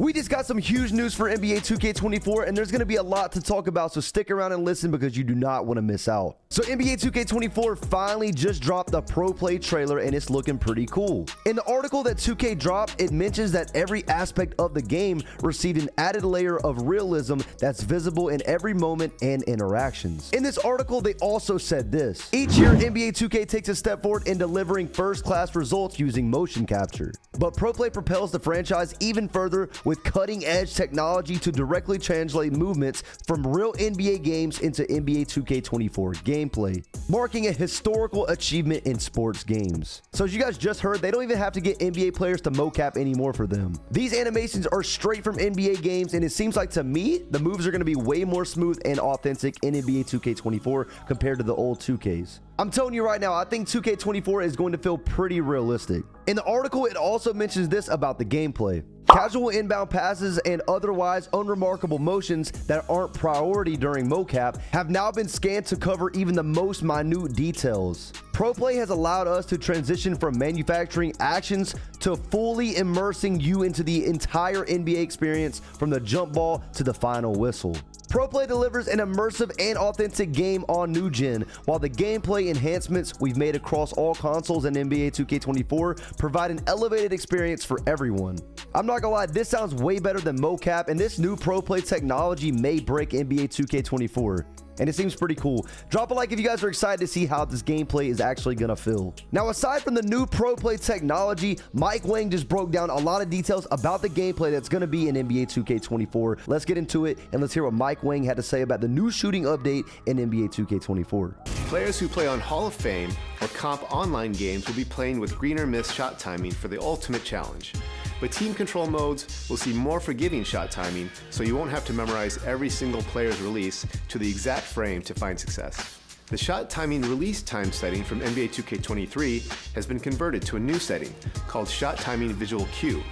We just got some huge news for NBA 2K24, and there's going to be a lot to talk about, so stick around and listen because you do not want to miss out. So NBA 2K24 finally just dropped the Pro Play trailer, and it's looking pretty cool. In the article that 2K dropped, it mentions that every aspect of the game received an added layer of realism that's visible in every moment and interactions. In this article, they also said this: each year, NBA 2K takes a step forward in delivering first-class results using motion capture. But Pro Play propels the franchise even further with cutting-edge technology to directly translate movements from real NBA games into NBA 2K24 gameplay, marking a historical achievement in sports games. So as you guys just heard, they don't even have to get NBA players to mocap anymore for them. These animations are straight from NBA games, and it seems like to me, the moves are going to be way more smooth and authentic in NBA 2K24 compared to the old 2Ks. I'm telling you right now, I think 2K24 is going to feel pretty realistic. In the article, it also mentions this about the gameplay: casual inbound passes and otherwise unremarkable motions that aren't priority during mocap have now been scanned to cover even the most minute details. Pro Play has allowed us to transition from manufacturing actions to fully immersing you into the entire NBA experience from the jump ball to the final whistle. Pro Play delivers an immersive and authentic game on new gen, while the gameplay enhancements we've made across all consoles and NBA 2K24 provide an elevated experience for everyone. I'm not gonna lie, this sounds way better than mocap, and this new Pro Play technology may break NBA 2K24. And it seems pretty cool. Drop a like if you guys are excited to see how this gameplay is actually gonna feel. Now, aside from the new Pro Play technology, Mike Wang just broke down a lot of details about the gameplay that's gonna be in NBA 2K24. Let's get into it, and let's hear what Mike Wang had to say about the new shooting update in NBA 2K24. Players who play on Hall of Fame or comp online games will be playing with green or miss shot timing for the ultimate challenge. But team control modes will see more forgiving shot timing, so you won't have to memorize every single player's release to the exact frame to find success. The shot timing release time setting from NBA 2K23 has been converted to a new setting called Shot Timing Visual Cue.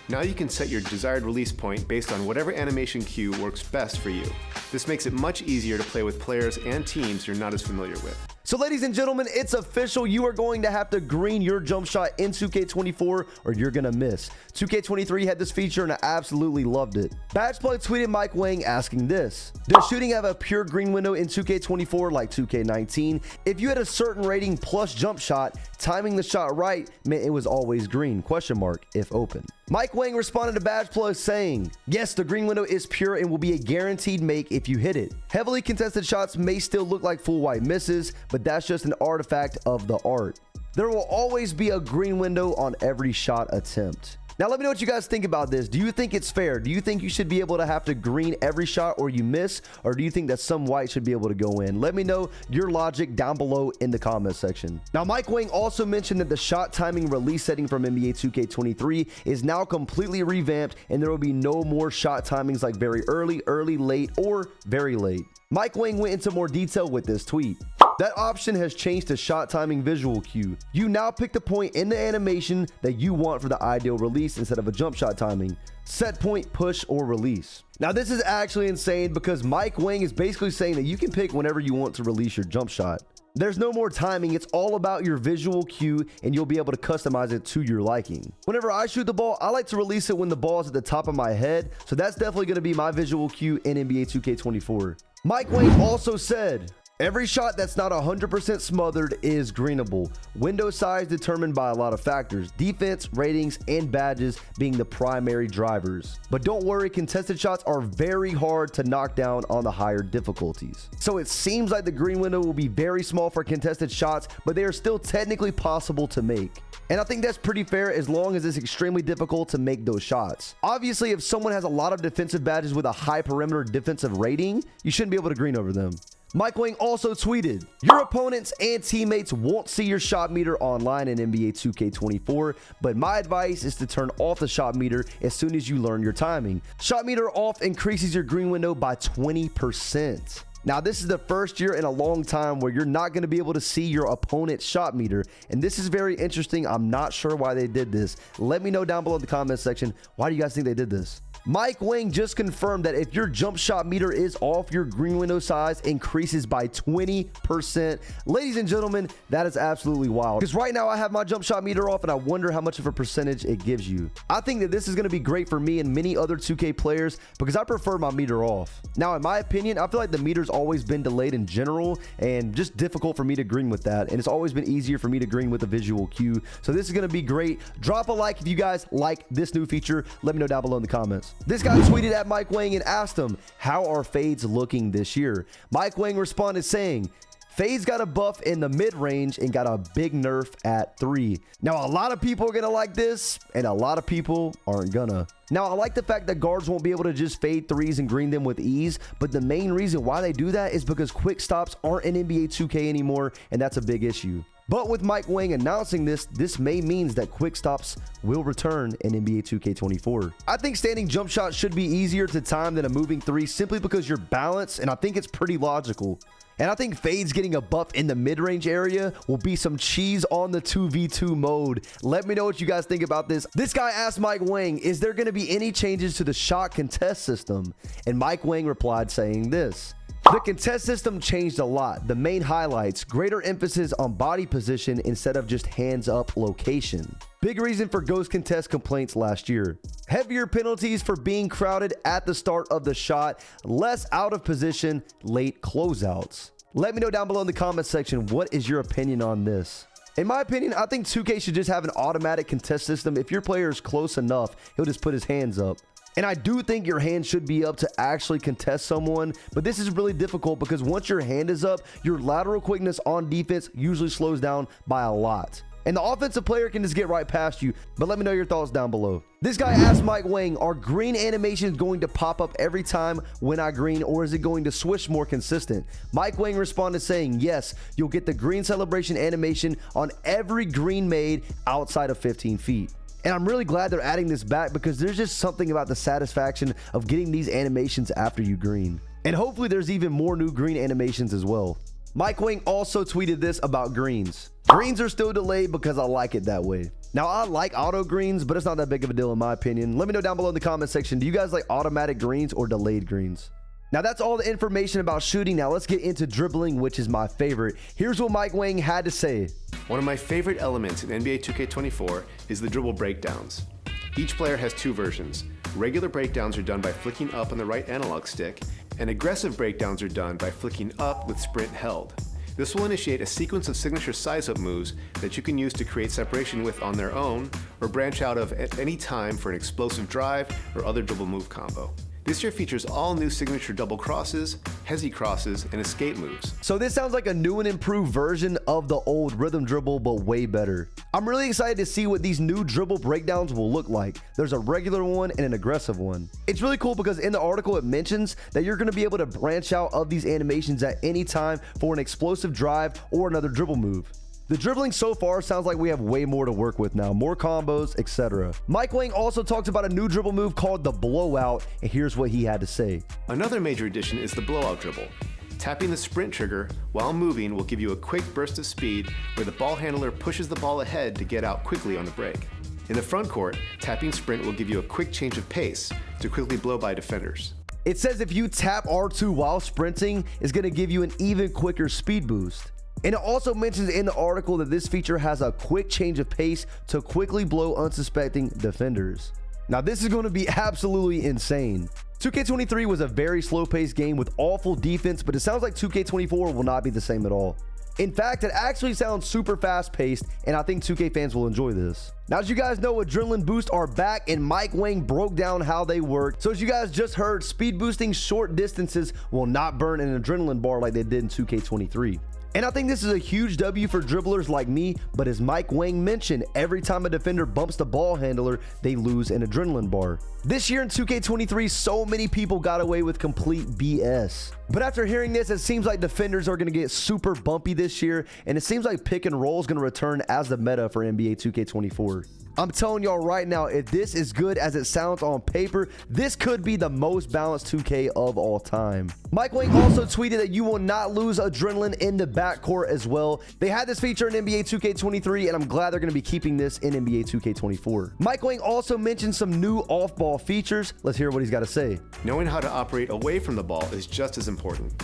Now you can set your desired release point based on whatever animation cue works best for you. This makes it much easier to play with players and teams you're not as familiar with. So ladies and gentlemen, it's official. You are going to have to green your jump shot in 2K24 or you're going to miss. 2K23 had this feature and I absolutely loved it. Batchplug tweeted Mike Wang asking this: does shooting have a pure green window in 2K24 like 2K19? If you had a certain rating plus jump shot, timing the shot right meant it was always green, ? If open. Mike Wang responded to Batchplug saying, yes, the green window is pure and will be a guaranteed make if you hit it. Heavily contested shots may still look like full white misses, but that's just an artifact of the art. There will always be a green window on every shot attempt. Now, let me know what you guys think about this. Do you think it's fair? Do you think you should be able to have to green every shot or you miss? Or do you think that some white should be able to go in? Let me know your logic down below in the comment section. Now, Mike Wang also mentioned that the shot timing release setting from NBA 2K23 is now completely revamped, and there will be no more shot timings like very early, late, or very late. Mike Wang went into more detail with this tweet. That option has changed to shot timing visual cue. You now pick the point in the animation that you want for the ideal release instead of a jump shot timing. Set point, push, or release. Now this is actually insane because Mike Wang is basically saying that you can pick whenever you want to release your jump shot. There's no more timing. It's all about your visual cue, and you'll be able to customize it to your liking. Whenever I shoot the ball, I like to release it when the ball is at the top of my head, so that's definitely going to be my visual cue in NBA 2K24. Mike Wang also said, every shot that's not 100% smothered is greenable. Window size determined by a lot of factors, defense, ratings, and badges being the primary drivers. But don't worry, contested shots are very hard to knock down on the higher difficulties. So it seems like the green window will be very small for contested shots, but they are still technically possible to make. And I think that's pretty fair as long as it's extremely difficult to make those shots. Obviously, if someone has a lot of defensive badges with a high perimeter defensive rating, you shouldn't be able to green over them. Mike Wang also tweeted, your opponents and teammates won't see your shot meter online in NBA 2K24, but my advice is to turn off the shot meter as soon as you learn your timing. Shot meter off increases your green window by 20%. Now, this is the first year in a long time where you're not going to be able to see your opponent's shot meter, and this is very interesting. I'm not sure why they did this. Let me know down below in the comment section. Why do you guys think they did this? Mike Wang just confirmed that if your jump shot meter is off, your green window size increases by 20%. Ladies and gentlemen, that is absolutely wild, because right now I have my jump shot meter off and I wonder how much of a percentage it gives you. I think that this is going to be great for me and many other 2K players because I prefer my meter off. Now, in my opinion, I feel like the meter's always been delayed in general and just difficult for me to green with that, and it's always been easier for me to green with a visual cue. So this is going to be great. Drop a like if you guys like this new feature. Let me know down below in the comments. This guy tweeted at Mike Wang and asked him, how are fades looking this year? Mike Wang responded saying, fades got a buff in the mid-range and got a big nerf at 3. Now, a lot of people are going to like this, and a lot of people aren't gonna. Now, I like the fact that guards won't be able to just fade 3s and green them with ease, but the main reason why they do that is because quick stops aren't in NBA 2K anymore, and that's a big issue. But with Mike Wang announcing this may means that quick stops will return in NBA 2K24. I think standing jump shots should be easier to time than a moving 3 simply because you're balanced, and I think it's pretty logical. And I think fades getting a buff in the mid-range area will be some cheese on the 2v2 mode. Let me know what you guys think about this. This guy asked Mike Wang, is there going to be any changes to the shot contest system? And Mike Wang replied saying this: the contest system changed a lot. The main highlights, greater emphasis on body position instead of just hands up location. Big reason for ghost contest complaints last year. Heavier penalties for being crowded at the start of the shot, less out of position, late closeouts. Let me know down below in the comment section, what is your opinion on this? In my opinion, I think 2K should just have an automatic contest system. If your player is close enough, he'll just put his hands up. And I do think your hand should be up to actually contest someone, but this is really difficult because once your hand is up, your lateral quickness on defense usually slows down by a lot. And the offensive player can just get right past you, but let me know your thoughts down below. This guy asked Mike Wang, are green animations going to pop up every time when I green, or is it going to switch more consistent? Mike Wang responded saying, yes, you'll get the green celebration animation on every green made outside of 15 feet. And I'm really glad they're adding this back because there's just something about the satisfaction of getting these animations after you green. And hopefully there's even more new green animations as well. Mike Wang also tweeted this about greens. Greens are still delayed because I like it that way. Now, I like auto greens, but it's not that big of a deal in my opinion. Let me know down below in the comment section, do you guys like automatic greens or delayed greens? Now, that's all the information about shooting. Now, let's get into dribbling, which is my favorite. Here's what Mike Wang had to say. One of my favorite elements in NBA 2K24 is the dribble breakdowns. Each player has 2 versions. Regular breakdowns are done by flicking up on the right analog stick, and aggressive breakdowns are done by flicking up with sprint held. This will initiate a sequence of signature size-up moves that you can use to create separation with on their own, or branch out of at any time for an explosive drive or other dribble move combo. This year features all new signature double crosses, hezi crosses, and escape moves. So this sounds like a new and improved version of the old rhythm dribble, but way better. I'm really excited to see what these new dribble breakdowns will look like. There's a regular one and an aggressive one. It's really cool because in the article it mentions that you're going to be able to branch out of these animations at any time for an explosive drive or another dribble move. The dribbling so far sounds like we have way more to work with now, more combos, etc. Mike Wang also talked about a new dribble move called the blowout, and here's what he had to say. Another major addition is the blowout dribble. Tapping the sprint trigger while moving will give you a quick burst of speed where the ball handler pushes the ball ahead to get out quickly on the break. In the front court, tapping sprint will give you a quick change of pace to quickly blow by defenders. It says if you tap R2 while sprinting, it's going to give you an even quicker speed boost. And it also mentions in the article that this feature has a quick change of pace to quickly blow unsuspecting defenders. Now, this is going to be absolutely insane. 2K23 was a very slow-paced game with awful defense, but it sounds like 2K24 will not be the same at all. In fact, it actually sounds super fast-paced, and I think 2K fans will enjoy this. Now, as you guys know, Adrenaline Boost are back, and Mike Wang broke down how they work. So as you guys just heard, speed boosting short distances will not burn an adrenaline bar like they did in 2K23. And I think this is a huge W for dribblers like me, but as Mike Wang mentioned, every time a defender bumps the ball handler, they lose an adrenaline bar. This year in 2K23, so many people got away with complete BS. But after hearing this, it seems like defenders are going to get super bumpy this year, and it seems like pick and roll is going to return as the meta for NBA 2K24. I'm telling y'all right now, if this is good as it sounds on paper, this could be the most balanced 2K of all time. Mike Wang also tweeted that you will not lose adrenaline in the backcourt as well. They had this feature in NBA 2K23, and I'm glad they're going to be keeping this in NBA 2K24. Mike Wang also mentioned some new off-ball ball features. Let's hear what he's got to say. Knowing how to operate away from the ball is just as important.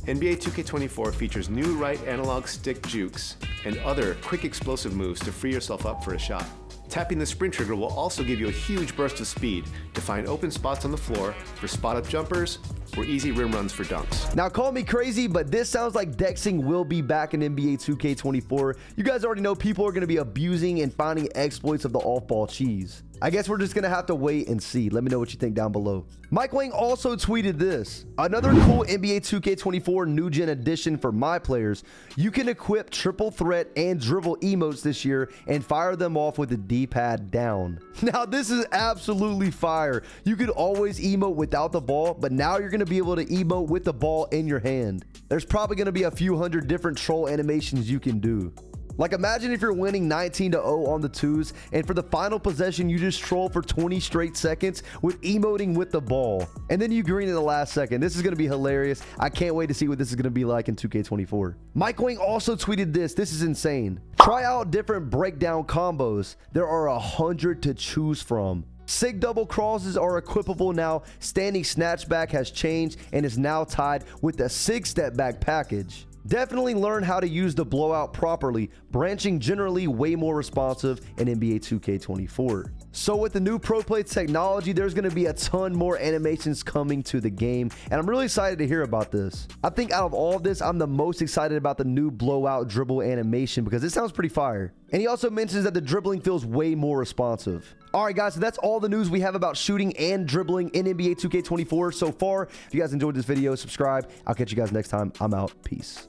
NBA 2K24 features new right analog stick jukes and other quick explosive moves to free yourself up for a shot. Tapping the sprint trigger will also give you a huge burst of speed to find open spots on the floor for spot-up jumpers or easy rim runs for dunks. Now, call me crazy, but this sounds like dexing will be back in NBA 2K24. You guys already know people are going to be abusing and finding exploits of the off-ball cheese. I guess we're just going to have to wait and see. Let me know what you think down below. Mike Wang also tweeted this. Another cool NBA 2K24 new gen addition for my players. You can equip triple threat and dribble emotes this year and fire them off with the D-pad down. Now, this is absolutely fire. You could always emote without the ball, but now you're going to be able to emote with the ball in your hand. There's probably going to be a few hundred different troll animations you can do. Like, imagine if you're winning 19-0 on the twos, and for the final possession, you just troll for 20 straight seconds with emoting with the ball. And then you green in the last second. This is going to be hilarious. I can't wait to see what this is going to be like in 2K24. Mike Wang also tweeted this. This is insane. Try out different breakdown combos. There are 100 to choose from. Sig double crosses are equipable now. Standing snatchback has changed and is now tied with the Sig step back package. Definitely learn how to use the blowout properly. Branching generally way more responsive in NBA 2K24. So with the new Pro Play technology, there's going to be a ton more animations coming to the game, and I'm really excited to hear about this. I think out of all of this, I'm the most excited about the new blowout dribble animation because it sounds pretty fire. And he also mentions that the dribbling feels way more responsive. All right, guys, so that's all the news we have about shooting and dribbling in NBA 2K24 so far. If you guys enjoyed this video, subscribe. I'll catch you guys next time. I'm out. Peace.